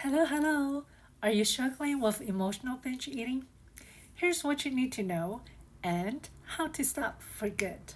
Hello, hello. Are you struggling with emotional binge eating? Here's what you need to know and how to stop for good.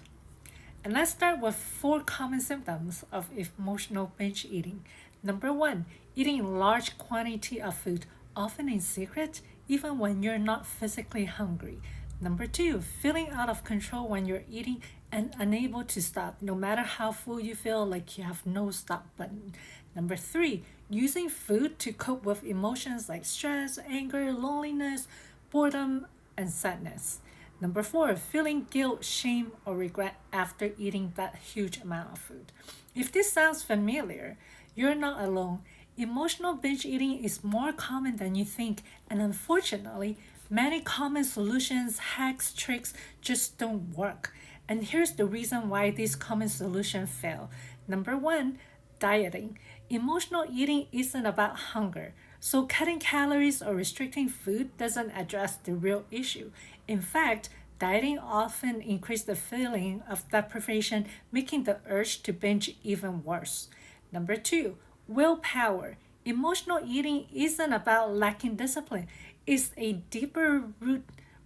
And let's start with four common symptoms of emotional binge eating. Number one, eating large quantity of food, often in secret, even when you're not physically hungry. Number two, feeling out of control when you're eating and unable to stop, no matter how full you feel like you have no stop button. Number three, using food to cope with emotions like stress, anger, loneliness, boredom, and sadness. Number four, feeling guilt, shame, or regret after eating that huge amount of food. If this sounds familiar, you're not alone. Emotional binge eating is more common than you think, and unfortunately, many common solutions, hacks, tricks just don't work. And here's the reason why these common solutions fail. Number one, dieting. Emotional eating isn't about hunger. So cutting calories or restricting food doesn't address the real issue. In fact, dieting often increases the feeling of deprivation, making the urge to binge even worse. Number two, willpower. Emotional eating isn't about lacking discipline. It's a deeper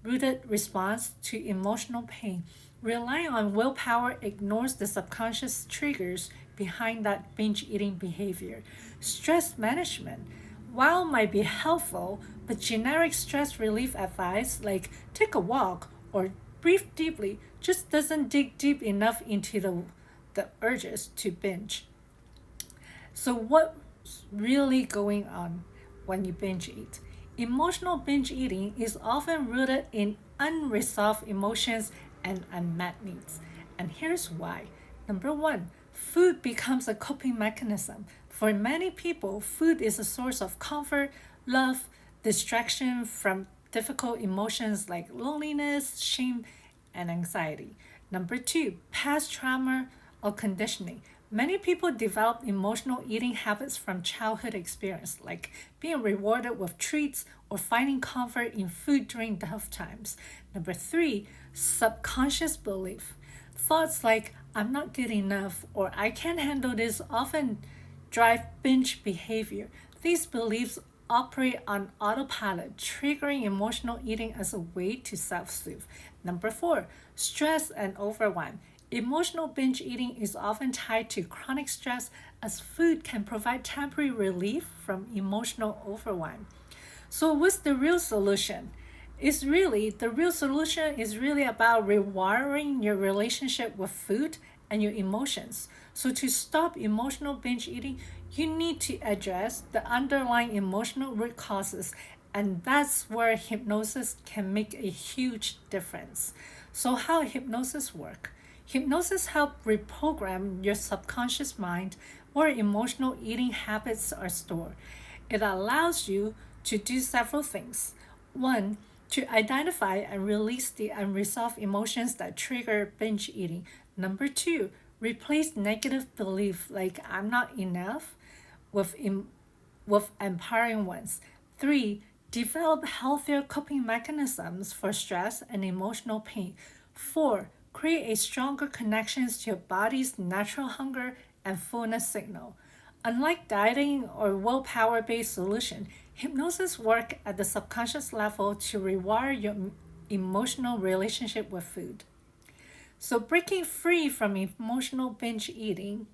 rooted response to emotional pain. Relying on willpower ignores the subconscious triggers behind that binge eating behavior. Stress management, while might be helpful, but generic stress relief advice like take a walk or breathe deeply just doesn't dig deep enough into the urges to binge. So, what's really going on when you binge eat? Emotional binge eating is often rooted in unresolved emotions and unmet needs. And here's why. Number one, food becomes a coping mechanism. For many people, food is a source of comfort, love, distraction from difficult emotions like loneliness, shame, and anxiety. Number two, past trauma or conditioning. Many people develop emotional eating habits from childhood experience, like being rewarded with treats or finding comfort in food during tough times. Number three, subconscious belief. Thoughts like, I'm not good enough or I can't handle this often drive binge behavior. These beliefs operate on autopilot, triggering emotional eating as a way to self soothe. Number four, stress and overwhelm. Emotional binge eating is often tied to chronic stress, as food can provide temporary relief from emotional overwhelm. So, what's the real solution? The real solution is really about rewiring your relationship with food and your emotions. So, to stop emotional binge eating, you need to address the underlying emotional root causes, and that's where hypnosis can make a huge difference. So, how hypnosis work? Hypnosis helps reprogram your subconscious mind where emotional eating habits are stored. It allows you to do several things. One, to identify and release the unresolved emotions that trigger binge eating. Number two, replace negative belief like I'm not enough with, with empowering ones. Three, develop healthier coping mechanisms for stress and emotional pain. Four, create a stronger connections to your body's natural hunger and fullness signal. Unlike dieting or willpower based solution, hypnosis work at the subconscious level to rewire your emotional relationship with food. So breaking free from emotional binge eating,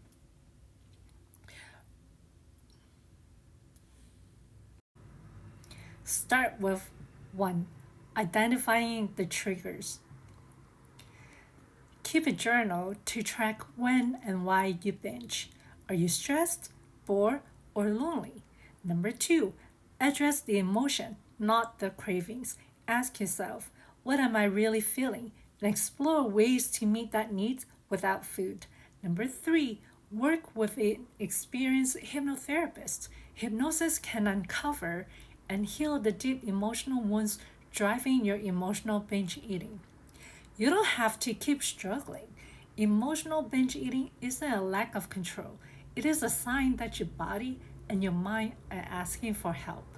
start with one, identifying the triggers. Keep a journal to track when and why you binge. Are you stressed, bored, or lonely? Number two, address the emotion, not the cravings. Ask yourself, what am I really feeling? And explore ways to meet that need without food. Number three, work with an experienced hypnotherapist. Hypnosis can uncover and heal the deep emotional wounds driving your emotional binge eating. You don't have to keep struggling. Emotional binge eating isn't a lack of control, it is a sign that your body and your mind are asking for help.